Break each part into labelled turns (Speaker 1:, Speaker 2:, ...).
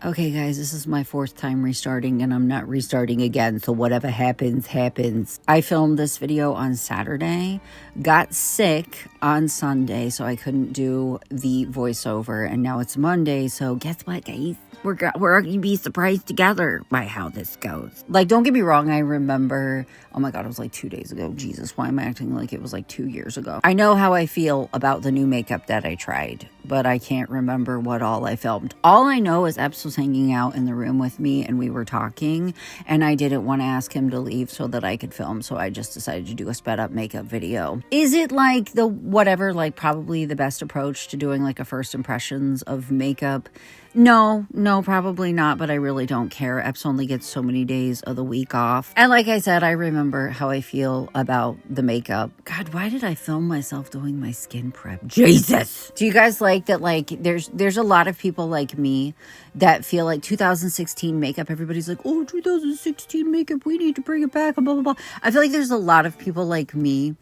Speaker 1: Okay, guys, this is my 4th time restarting, and I'm not restarting again, so whatever happens, happens. I filmed this video on Saturday, got sick on Sunday, so I couldn't do the voiceover, and now it's Monday, so guess what, guys? We're going to be surprised together by how this goes. Like, don't get me wrong, I remember, oh my God, it was like 2 days ago. Jesus, why am I acting like it was like 2 years ago? I know how I feel about the new makeup that I tried, but I can't remember what all I filmed. All I know is Epps was hanging out in the room with me and we were talking, and I didn't want to ask him to leave so that I could film, so I just decided to do a sped up makeup video. Is it like the whatever, like probably the best approach to doing like a first impressions of makeup? No, probably not, but I really don't care. Epps only gets so many days of the week off. And like I said, I remember how I feel about the makeup. God, why did I film myself doing my skin prep? Jesus! Do you guys like that, like, there's a lot of people like me that feel like 2016 makeup, everybody's like, oh, 2016 makeup, we need to bring it back, and blah, blah, blah. I feel like there's a lot of people like me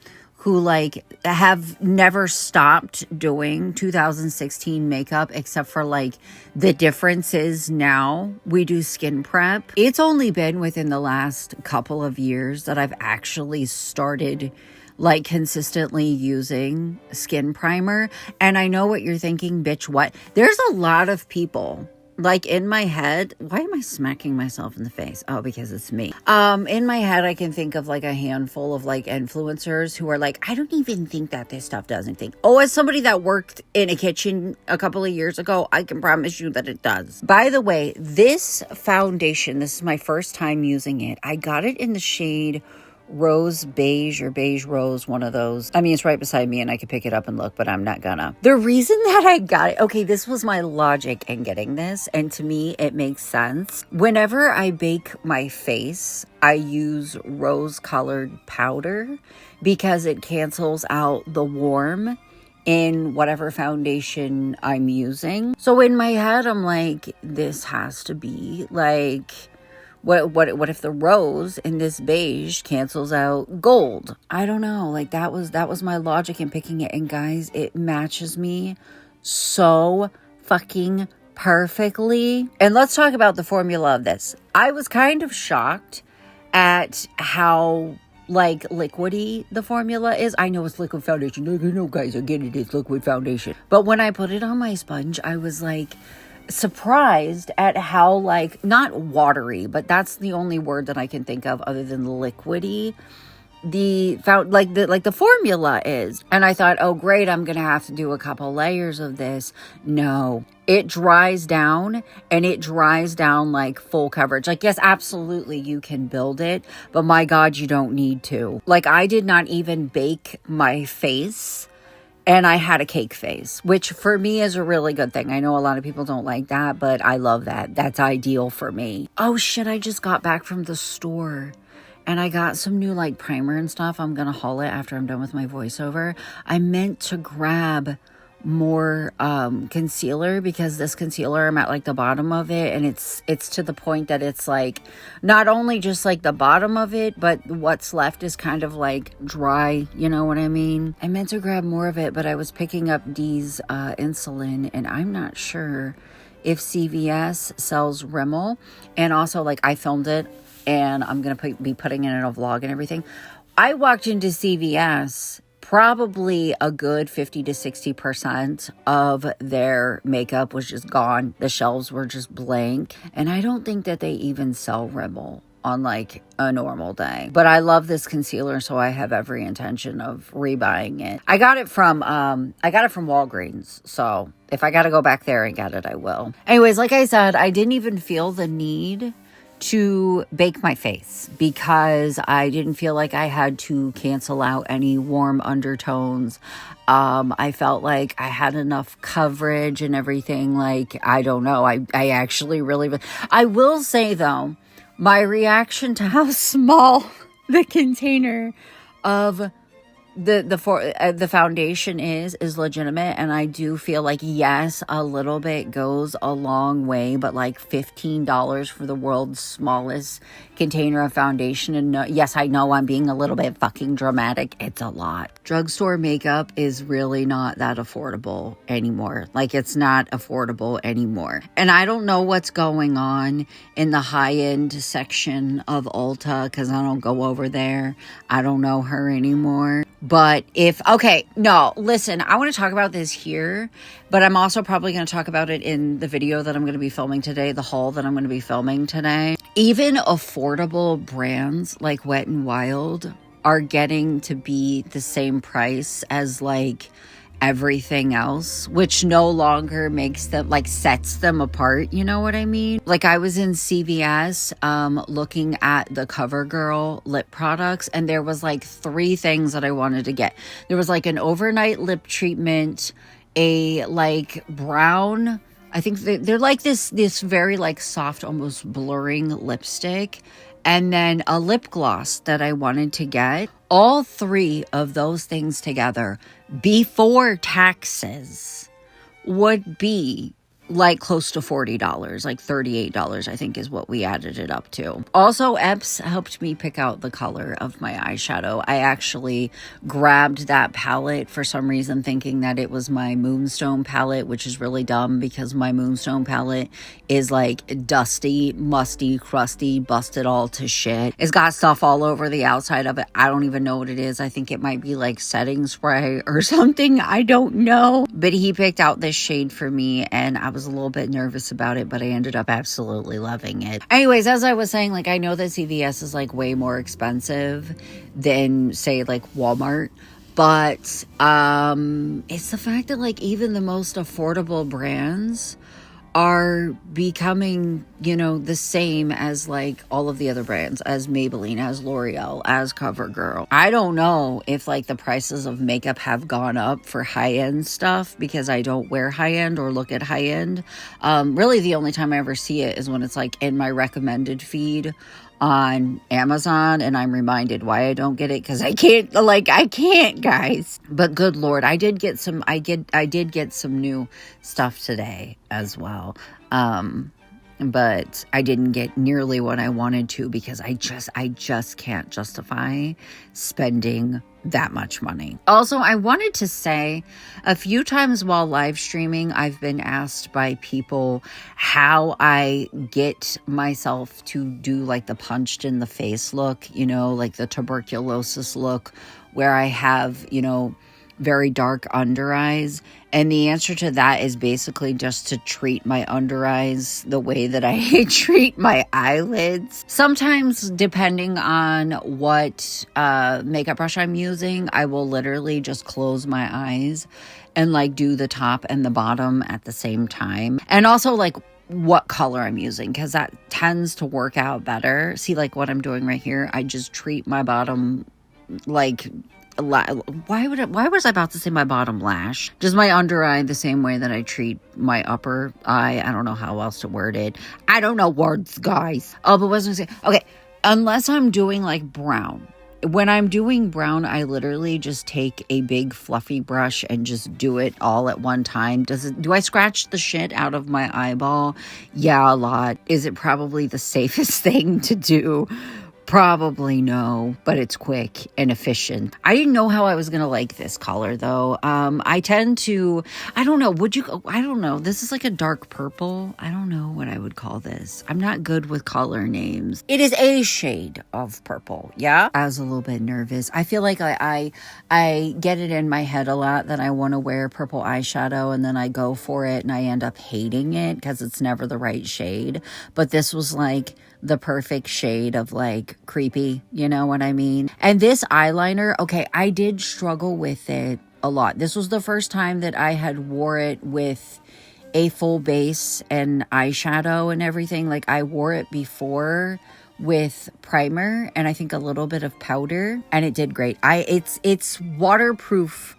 Speaker 1: who like have never stopped doing 2016 makeup, except for like the difference is now we do skin prep. It's only been within the last couple of years that I've actually started like consistently using skin primer. And I know what you're thinking, bitch, what? There's a lot of people like in my head. Why am I smacking myself in the face? Oh, because it's me. In my head, I can think of like a handful of like influencers who are like, I don't even think that this stuff does anything. Oh, as somebody that worked in a kitchen a couple of years ago, I can promise you that it does. By the way, this foundation, this is my first time using it. I got it in the shade Rose Beige or Beige Rose, one of those. I mean, it's right beside me and I could pick it up and look, but I'm not gonna. The reason that I got it, okay, this was my logic in getting this, and to me, it makes sense. Whenever I bake my face, I use rose-colored powder because it cancels out the warm in whatever foundation I'm using. So in my head, I'm like, this has to be like, what if the rose in this beige cancels out gold? I don't know. Like that was my logic in picking it. And guys, it matches me so fucking perfectly. And let's talk about the formula of this. I was kind of shocked at how like liquidy the formula is. I know it's liquid foundation. No, guys, I get it. It's liquid foundation. But when I put it on my sponge, I was like surprised at how like not watery, but that's the only word that I can think of other than liquidy the formula is. And I thought, oh great, I'm gonna have to do a couple layers of this. No, it dries down, and it dries down like full coverage. Like, yes, absolutely you can build it, but my God, you don't need to. Like, I did not even bake my face, and I had a cake face, which for me is a really good thing. I know a lot of people don't like that, but I love that. That's ideal for me. Oh shit, I just got back from the store and I got some new like primer and stuff. I'm going to haul it after I'm done with my voiceover. I meant to grab more concealer because this concealer, I'm at like the bottom of it, and it's to the point that it's like not only just like the bottom of it, but what's left is kind of like dry, you know what I mean? I meant to grab more of it, but I was picking up D's insulin, and I'm not sure if CVS sells Rimmel. And also, like, I filmed it and I'm gonna be putting it in a vlog and everything. I walked into CVS, probably a good 50 to 60% of their makeup was just gone. The shelves were just blank. And I don't think that they even sell Rimmel on like a normal day. But I love this concealer, so I have every intention of rebuying it. I got it from Walgreens. So if I gotta go back there and get it, I will. Anyways, like I said, I didn't even feel the need to bake my face because I didn't feel like I had to cancel out any warm undertones. I felt like I had enough coverage and everything. Like, I don't know. I actually really, I will say though, my reaction to how small the container of the foundation is legitimate, and I do feel like, yes, a little bit goes a long way, but like $15 for the world's smallest container of foundation, and yes, I know I'm being a little bit fucking dramatic, it's a lot. Drugstore makeup is really not that affordable anymore. Like, it's not affordable anymore. And I don't know what's going on in the high-end section of Ulta, because I don't go over there. I don't know her anymore. But no, listen, I want to talk about this here, but I'm also probably going to talk about it in the video that I'm going to be filming today, the haul that I'm going to be filming today. Even affordable brands like Wet n Wild are getting to be the same price as like everything else, which no longer makes them, like, sets them apart, you know what I mean? Like, I was in CVS looking at the CoverGirl lip products, and there was like 3 things that I wanted to get. There was like an overnight lip treatment, a like brown, I think they're like this very like soft, almost blurring lipstick, and then a lip gloss that I wanted to get. All 3 of those things together before taxes would be like close to $40, like $38, I think is what we added it up to. Also, Epps helped me pick out the color of my eyeshadow. I actually grabbed that palette for some reason, thinking that it was my Moonstone palette, which is really dumb because my Moonstone palette is like dusty, musty, crusty, busted all to shit. It's got stuff all over the outside of it. I don't even know what it is. I think it might be like setting spray or something. I don't know. But he picked out this shade for me, and I was a little bit nervous about it, but I ended up absolutely loving it. Anyways, as I was saying, like, I know that CVS is like way more expensive than, say, like Walmart, but it's the fact that like even the most affordable brands are becoming, you know, the same as like all of the other brands, as Maybelline, as L'Oreal, as CoverGirl. I don't know if like the prices of makeup have gone up for high-end stuff, because I don't wear high-end or look at high-end. Really the only time I ever see it is when it's like in my recommended feed on Amazon, and I'm reminded why I don't get it, because I can't, guys. But good Lord, I did get some new stuff today as well. But I didn't get nearly what I wanted to, because I just can't justify spending that much money. Also, I wanted to say, a few times while live streaming, I've been asked by people how I get myself to do like the punched in the face look, you know, like the tuberculosis look, where I have, you know, very dark under eyes. And the answer to that is basically just to treat my under eyes the way that I treat my eyelids. Sometimes, depending on what makeup brush I'm using, I will literally just close my eyes and like do the top and the bottom at the same time. And also like what color I'm using, because that tends to work out better. See, like what I'm doing right here, I just treat my bottom like, why was I about to say my bottom lash? Just my under eye the same way that I treat my upper eye. I don't know how else to word it. I don't know words, guys. Oh, but what was I saying? Okay, unless I'm doing like brown. When I'm doing brown, I literally just take a big fluffy brush and just do it all at one time. Do I scratch the shit out of my eyeball? Yeah, a lot. Is it probably the safest thing to do? Probably no, but it's quick and efficient. I didn't know how I was going to like this color though. I tend to, I don't know, this is like a dark purple. I don't know what I would call this. I'm not good with color names. It is a shade of purple, yeah? I was a little bit nervous. I feel like I get it in my head a lot that I want to wear purple eyeshadow, and then I go for it and I end up hating it because it's never the right shade. But this was like the perfect shade of like creepy, you know what I mean? And this eyeliner, okay, I did struggle with it a lot. This was the first time that I had wore it with a full base and eyeshadow and everything. Like, I wore it before with primer and I think a little bit of powder, and it did great. It's waterproof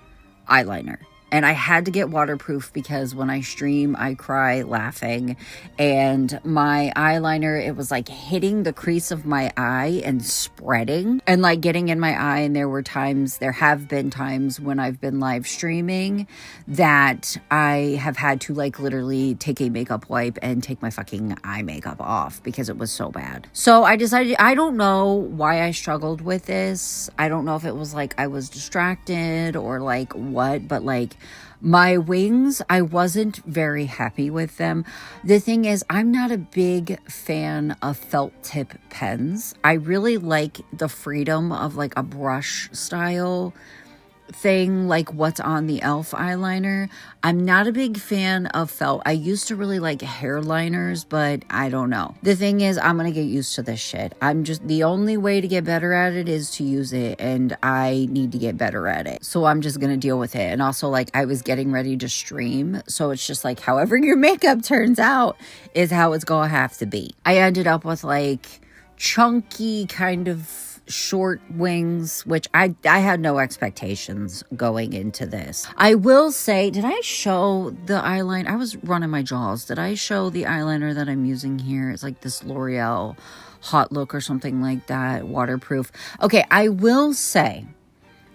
Speaker 1: eyeliner. And I had to get waterproof because when I stream, I cry laughing. And my eyeliner, it was like hitting the crease of my eye and spreading and like getting in my eye. And there have been times when I've been live streaming that I have had to like literally take a makeup wipe and take my fucking eye makeup off because it was so bad. So I decided, I don't know why I struggled with this. I don't know if it was like I was distracted or like what, but like my wings, I wasn't very happy with them. The thing is, I'm not a big fan of felt tip pens. I really like the freedom of like a brush style thing, like what's on the e.l.f. eyeliner. I'm not a big fan of felt. I used to really like hair liners, but I don't know. The thing is, I'm gonna get used to this shit. The only way to get better at it is to use it, and I need to get better at it. So I'm just gonna deal with it. And also, like, I was getting ready to stream, so it's just like however your makeup turns out is how it's gonna have to be. I ended up with like chunky kind of short wings, which I had no expectations going into this. I will say, did I show the eyeliner? I was running my jaws. Did I show the eyeliner that I'm using here? It's like this L'Oreal Hot Look or something like that, waterproof. Okay, I will say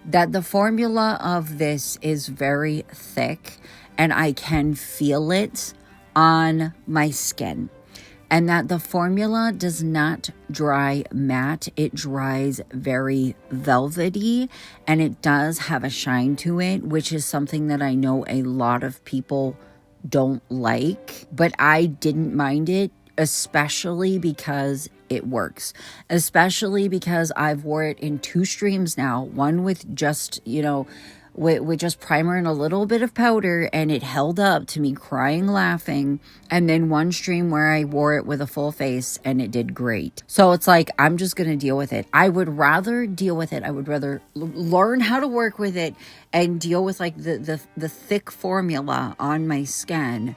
Speaker 1: that the formula of this is very thick and I can feel it on my skin. And that the formula does not dry matte. It dries very velvety, and it does have a shine to it, which is something that I know a lot of people don't like. But I didn't mind it, especially because it works. Especially because I've wore it in 2 streams now. One with just, with just primer and a little bit of powder, and it held up to me crying laughing. And then one stream where I wore it with a full face and it did great. So it's like, I'm just gonna deal with it. I would rather deal with it. I would rather learn how to work with it and deal with like the thick formula on my skin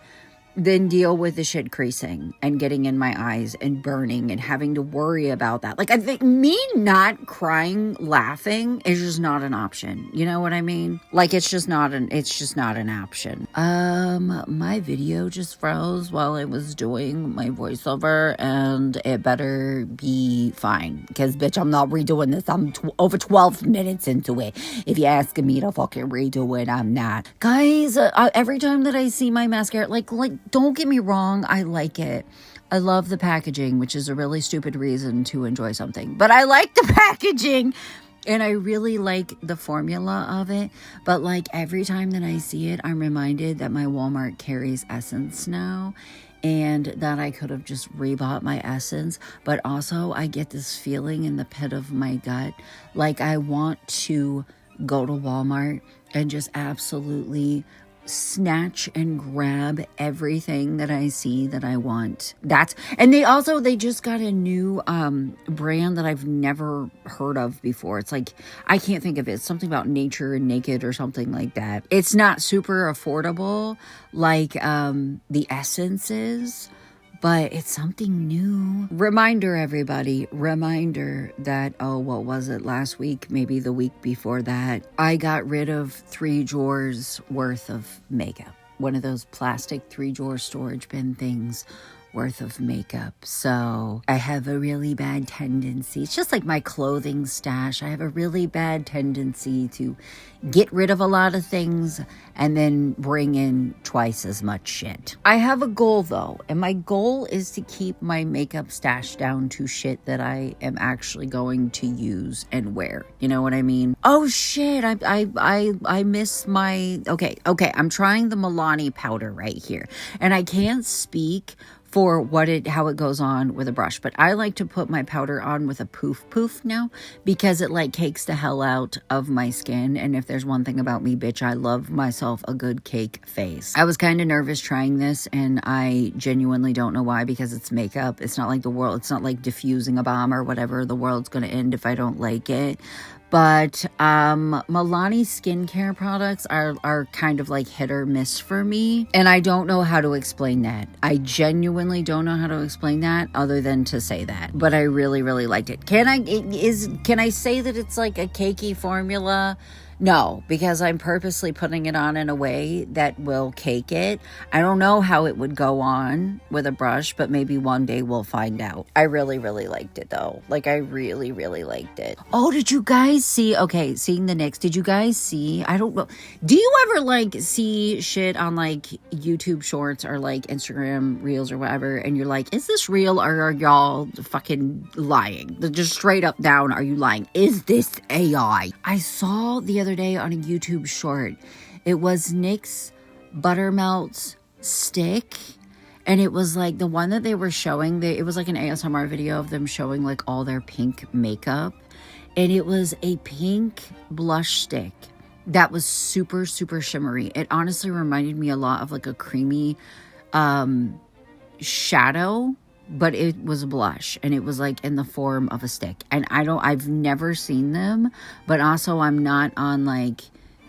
Speaker 1: than deal with the shit creasing and getting in my eyes and burning and having to worry about that. Like, I think me not crying laughing is just not an option. You know what I mean? Like, it's just not an option. My video just froze while I was doing my voiceover, and it better be fine because, bitch, I'm not redoing this. I'm over 12 minutes into it. If you're asking me to fucking redo it, I'm not. Guys, every time that I see my mascara, like, don't get me wrong, I like it. I love the packaging, which is a really stupid reason to enjoy something. But I like the packaging, and I really like the formula of it. But like every time that I see it, I'm reminded that my Walmart carries Essence now, and that I could have just rebought my Essence. But also, I get this feeling in the pit of my gut, like I want to go to Walmart and just absolutely snatch and grab everything that I see that I want. And they just got a new brand that I've never heard of before. It's like, I can't think of it. It's something about Nature and Naked or something like that. It's not super affordable like the Essence is, but it's something new. Reminder, everybody, that, what was it, last week, maybe the week before that, I got rid of 3 drawers worth of makeup. One of those plastic 3-drawer storage bin things worth of makeup. So I have a really bad tendency. It's just like my clothing stash. I have a really bad tendency to get rid of a lot of things and then bring in twice as much shit. I have a goal though, and my goal is to keep my makeup stash down to shit that I am actually going to use and wear. You know what I mean? Oh shit, I miss my, okay, I'm trying the Milani powder right here, and I can't speak for how it goes on with a brush, but I like to put my powder on with a poof now because it like cakes the hell out of my skin. And if there's one thing about me, bitch, I love myself a good cake face. I was kind of nervous trying this, and I genuinely don't know why, because it's makeup. It's not like it's not like diffusing a bomb or whatever. The world's gonna end if I don't like it. But Milani skincare products are kind of like hit or miss for me. And I don't know how to explain that. I genuinely don't know how to explain that other than to say that. But I really, really liked it. Can I say that it's like a cakey formula No, because I'm purposely putting it on in a way that will cake it. I don't know how it would go on with a brush, but maybe one day we'll find out. I really, really liked it though. Like, I really, really liked it. Oh, did you guys see? Okay, seeing the NYX. Did you guys see? I don't know. Do you ever like see shit on like YouTube shorts or like Instagram reels or whatever, and you're like, is this real or are y'all fucking lying? Just straight up down, are you lying? Is this AI? I saw the other day on a YouTube short, it was NYX Buttermelt's stick, and it was like the one that they were showing, it was like an ASMR video of them showing like all their pink makeup, and it was a pink blush stick that was super, super shimmery. It honestly reminded me a lot of like a creamy shadow, but it was a blush, and it was like in the form of a stick. And I've never seen them, but also I'm not on like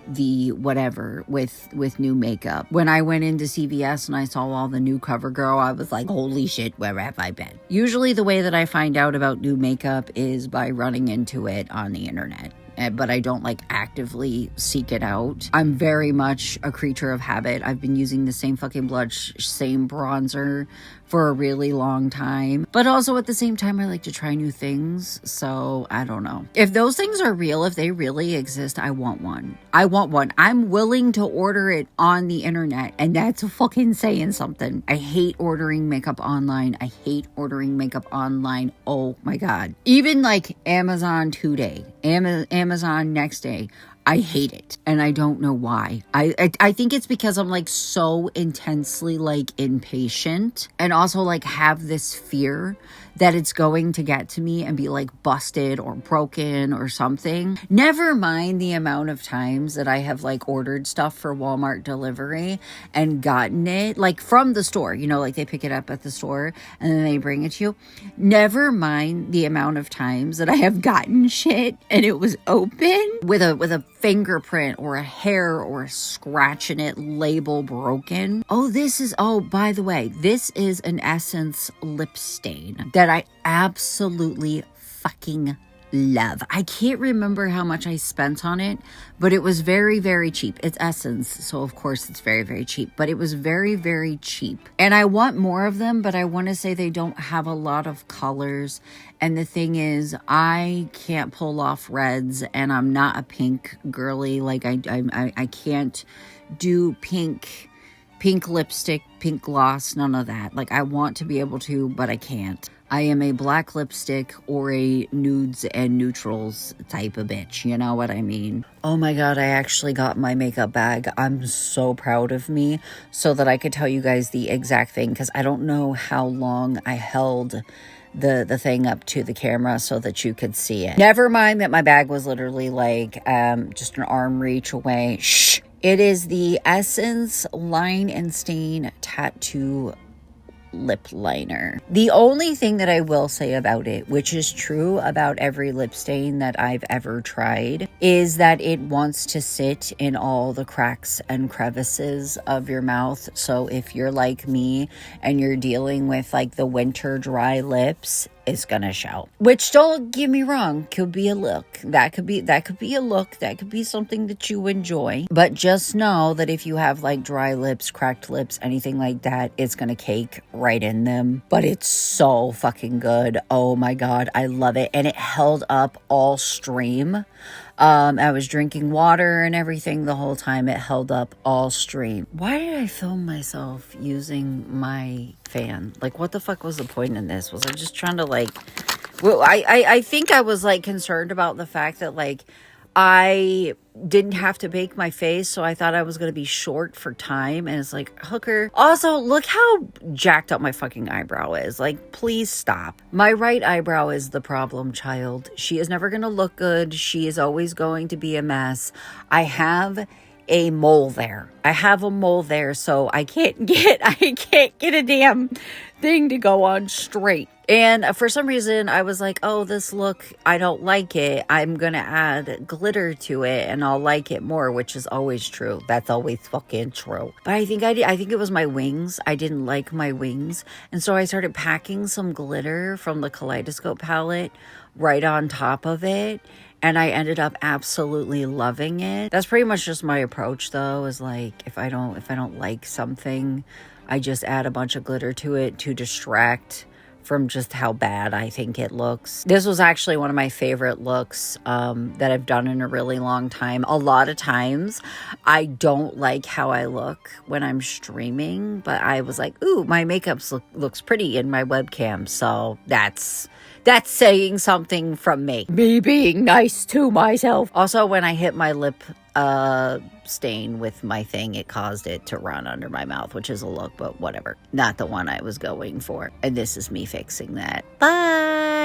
Speaker 1: the whatever with new makeup. When I went into CVS and I saw all the new CoverGirl, I was like, holy shit, where have I been? Usually the way that I find out about new makeup is by running into it on the internet. But I don't like actively seek it out. I'm very much a creature of habit. I've been using the same fucking blush, same bronzer for a really long time. But also at the same time, I like to try new things. So I don't know. If those things are real, if they really exist, I want one. I want one. I'm willing to order it on the internet. And that's fucking saying something. I hate ordering makeup online. I hate ordering makeup online. Oh my God. Even like Amazon today, Amazon next day. I hate it, and I don't know why. I think it's because I'm like so intensely like impatient, and also like have this fear that it's going to get to me and be like busted or broken or something. Never mind the amount of times that I have like ordered stuff for Walmart delivery and gotten it like from the store, you know, like they pick it up at the store and then they bring it to you. Never mind the amount of times that I have gotten shit and it was open with a fingerprint or a hair or a scratch in it, label broken. Oh, by the way, this is an Essence lip stain that I absolutely fucking love. I can't remember how much I spent on it, but it was very, very cheap. It's Essence, so of course it's very, very cheap, but it was very, very cheap. And I want more of them, but I want to say they don't have a lot of colors. And the thing is, I can't pull off reds, and I'm not a pink girly. Like I can't do pink lipstick, pink gloss, none of that. Like I want to be able to, but I can't. I am a black lipstick or a nudes and neutrals type of bitch. You know what I mean? Oh my God, I actually got my makeup bag. I'm so proud of me so that I could tell you guys the exact thing, because I don't know how long I held the thing up to the camera so that you could see it. Never mind that my bag was literally like just an arm reach away. Shh. It is the Essence Line and Stain Tattoo lip liner. The only thing that I will say about it, which is true about every lip stain that I've ever tried, is that it wants to sit in all the cracks and crevices of your mouth. So if you're like me and you're dealing with like the winter dry lips, it's gonna show. Which, don't get me wrong, could be a look. That could be a look. That could be something that you enjoy. But just know that if you have like dry lips, cracked lips, anything like that, it's gonna cake right in them. But it's so fucking good. Oh my God, I love it. And it held up all stream. I was drinking water and everything the whole time. It held up all stream. Why did I film myself using my fan? Like, what the fuck was the point in this? Was I just trying to like... Well, I think I was like concerned about the fact that like I didn't have to bake my face, so I thought I was going to be short for time, and it's like, hooker. Also, look how jacked up my fucking eyebrow is. Like, please stop. My right eyebrow is the problem child. She is never going to look good. She is always going to be a mess. I have a mole there. So I can't get a damn thing to go on straight. And for some reason, I was like, oh, this look, I don't like it. I'm going to add glitter to it and I'll like it more, which is always true. That's always fucking true. But I think it was my wings. I didn't like my wings. And so I started packing some glitter from the Kaleidoscope palette right on top of it. and I ended up absolutely loving it. That's pretty much just my approach though, is like if I don't like something, I just add a bunch of glitter to it to distract from just how bad I think it looks. This was actually one of my favorite looks that I've done in a really long time. A lot of times I don't like how I look when I'm streaming, but I was like, ooh, my makeup looks pretty in my webcam. So that's saying something from me being nice to myself. Also, when I hit my lip stain with my thing, it caused it to run under my mouth, which is a look, but whatever. Not the one I was going for. And this is me fixing that. Bye.